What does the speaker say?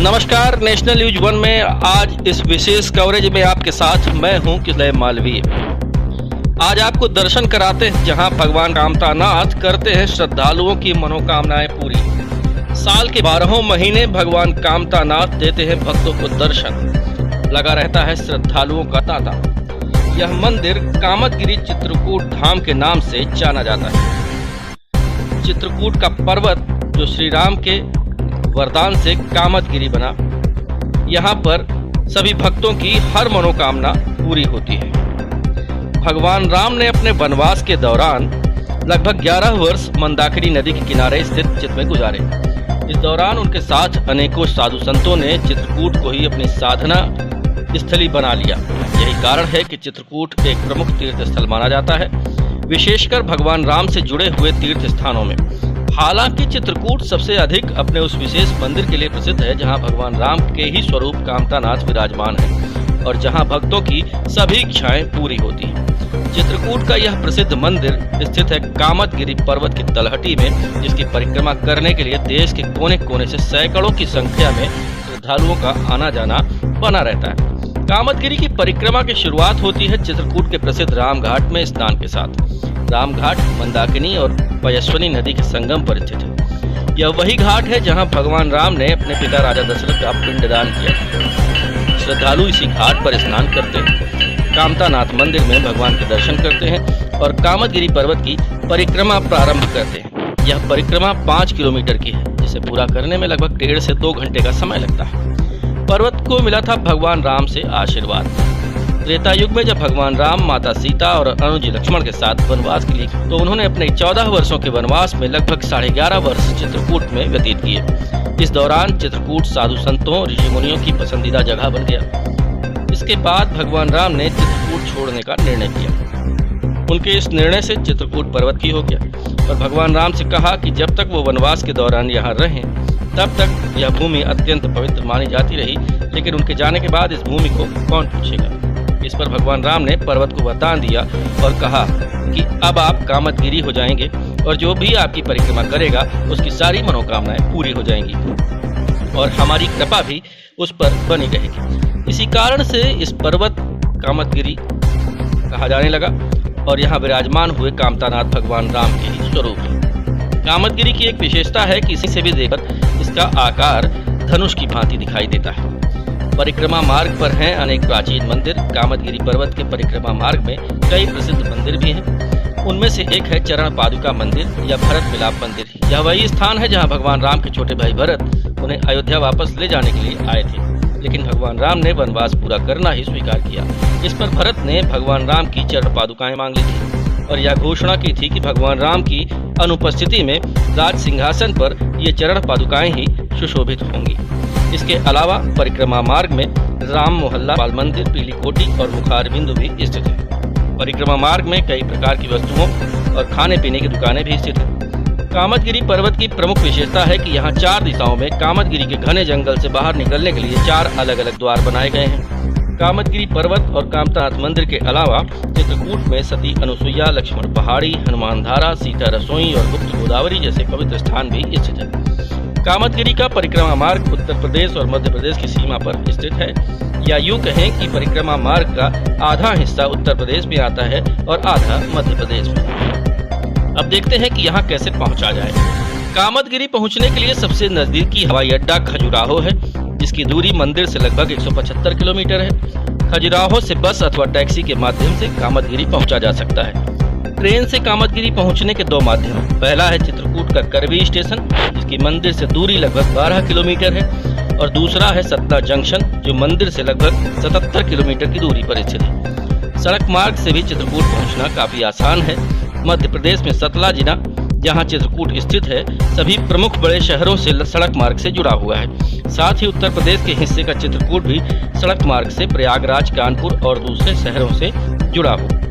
नमस्कार, national news 1 में आज इस विशेष कवरेज में आपके साथ मैं हूं किलय मालवीय। आज आपको दर्शन कराते हैं जहां भगवान कामतानाथ करते हैं श्रद्धालुओं की मनोकामनाएं पूरी। साल के 12 महीने भगवान कामतानाथ देते हैं भक्तों को दर्शन। लगा रहता है श्रद्धालुओं का तांता। यह मंदिर कामदगिरी चित्रकूट धाम के नाम से जाना जाता है। चित्रकूट का पर्वत जो श्री राम के वरदान से कामदगिरी बना, यहाँ पर सभी भक्तों की हर मनोकामना पूरी होती है। भगवान राम ने अपने वनवास के दौरान लगभग 11 वर्ष मंदाकिनी नदी के किनारे स्थित चित्र में गुजारे। इस दौरान उनके साथ अनेकों साधु संतों ने चित्रकूट को ही अपनी साधना स्थली बना लिया। यही कारण है कि चित्रकूट एक प्रमुख तीर्थ स्थल माना जाता है, विशेषकर भगवान राम से जुड़े हुए तीर्थ स्थानों में। हालांकि चित्रकूट सबसे अधिक अपने उस विशेष मंदिर के लिए प्रसिद्ध है जहां भगवान राम के ही स्वरूप कामतानाथ विराजमान है और जहां भक्तों की सभी इच्छाएं पूरी होती हैं। चित्रकूट का यह प्रसिद्ध मंदिर स्थित है कामदगिरी पर्वत की तलहटी में, जिसकी परिक्रमा करने के लिए देश के कोने कोने से सैकड़ों की संख्या में श्रद्धालुओं का आना जाना बना रहता है। कामदगिरी की परिक्रमा की शुरुआत होती है चित्रकूट के प्रसिद्ध रामघाट में स्नान के साथ। रामघाट मंदाकिनी और पयस्विनी नदी के संगम पर स्थित है। यह वही घाट है जहां भगवान राम ने अपने पिता राजा दशरथ का पिंडदान किया। श्रद्धालु इसी घाट पर स्नान करते हैं, कामतानाथ मंदिर में भगवान के दर्शन करते हैं और कामदगिरी पर्वत की परिक्रमा प्रारंभ करते हैं। यह परिक्रमा 5 किलोमीटर की है, जिसे पूरा करने में लगभग 1.5 से 2 घंटे का समय लगता है। पर्वत को मिला था भगवान राम से आशीर्वाद। त्रेता युग में जब भगवान राम माता सीता और अनुज लक्ष्मण के साथ वनवास के लिए, तो उन्होंने अपने 14 वर्षों के वनवास में लगभग 11.5 वर्ष चित्रकूट में व्यतीत किए। इस दौरान चित्रकूट साधु संतों ऋषि मुनियों की पसंदीदा जगह बन गया। इसके बाद भगवान राम ने चित्रकूट छोड़ने का निर्णय किया। उनके इस निर्णय से चित्रकूट पर्वत की हो गया और भगवान राम से कहा कि जब तक वो वनवास के दौरान यहाँ रहें तब तक यह भूमि अत्यंत पवित्र मानी जाती रही, लेकिन उनके जाने के बाद इस भूमि को कौन पूछेगा। इस पर भगवान राम ने पर्वत को वरदान दिया और कहा कि अब आप कामदगिरी हो जाएंगे और जो भी आपकी परिक्रमा करेगा उसकी सारी मनोकामनाएं पूरी हो जाएंगी और हमारी कृपा भी उस पर बनी रहेगी। इसी कारण से इस पर्वत कामदगिरी कहा जाने लगा और यहाँ विराजमान हुए कामतानाथ भगवान राम के ही स्वरूप है। कामदगिरी की एक विशेषता है कि इसी से भी देखकर इसका आकार धनुष की भांति दिखाई देता है। परिक्रमा मार्ग पर हैं अनेक प्राचीन मंदिर। कामदगिरी पर्वत के परिक्रमा मार्ग में कई प्रसिद्ध मंदिर भी हैं। उनमें से एक है चरण पादुका मंदिर या भरत मिलाप मंदिर। यह वही स्थान है जहां भगवान राम के छोटे भाई भरत उन्हें अयोध्या वापस ले जाने के लिए आए थे, लेकिन भगवान राम ने वनवास पूरा करना ही स्वीकार किया। इस पर भरत ने भगवान राम की चरण पादुकाएं मांग ली थी और यह घोषणा की थी कि भगवान राम की अनुपस्थिति में राज सिंहासन पर ये चरण पादुकाएं ही सुशोभित होंगी। इसके अलावा परिक्रमा मार्ग में राम मोहल्ला, बाल मंदिर, पीली कोटी और मुखार बिंदु भी स्थित है। परिक्रमा मार्ग में कई प्रकार की वस्तुओं और खाने पीने की दुकानें भी स्थित हैं। कामदगिरी पर्वत की प्रमुख विशेषता है कि यहाँ 4 दिशाओं में कामदगिरी के घने जंगल से बाहर निकलने के लिए 4 अलग अलग द्वार बनाए गए हैं। कामदगिरी पर्वत और कामतानाथ मंदिर के अलावा चित्रकूट में सती अनुसुईया, लक्ष्मण पहाड़ी, हनुमान धारा, सीता रसोई और गुप्त गोदावरी जैसे पवित्र स्थान भी स्थित है। कामदगिरी का परिक्रमा मार्ग उत्तर प्रदेश और मध्य प्रदेश की सीमा पर स्थित है, या यूं कहें कि परिक्रमा मार्ग का आधा हिस्सा उत्तर प्रदेश में आता है और आधा मध्य प्रदेश में। अब देखते हैं कि यहाँ कैसे पहुँचा जाए। कामदगिरी पहुँचने के लिए सबसे नजदीकी हवाई अड्डा खजुराहो है, जिसकी दूरी मंदिर से लगभग 175 किलोमीटर है। खजुराहो से बस अथवा टैक्सी के माध्यम से कामदगिरी पहुँचा जा सकता है। ट्रेन से कामदगिरी पहुंचने के 2 माध्यम हैं। पहला है चित्रकूट का करवी स्टेशन, जिसकी मंदिर से दूरी लगभग 12 किलोमीटर है, और दूसरा है सतना जंक्शन, जो मंदिर से लगभग 77 किलोमीटर की दूरी पर स्थित है। सड़क मार्ग से भी चित्रकूट पहुंचना काफी आसान है। मध्य प्रदेश में सतला जिला, जहां चित्रकूट स्थित है, सभी प्रमुख बड़े शहरों से सड़क मार्ग से जुड़ा हुआ है। साथ ही उत्तर प्रदेश के हिस्से का चित्रकूट भी सड़क मार्ग से प्रयागराज, कानपुर और दूसरे शहरों से जुड़ा हुआ है।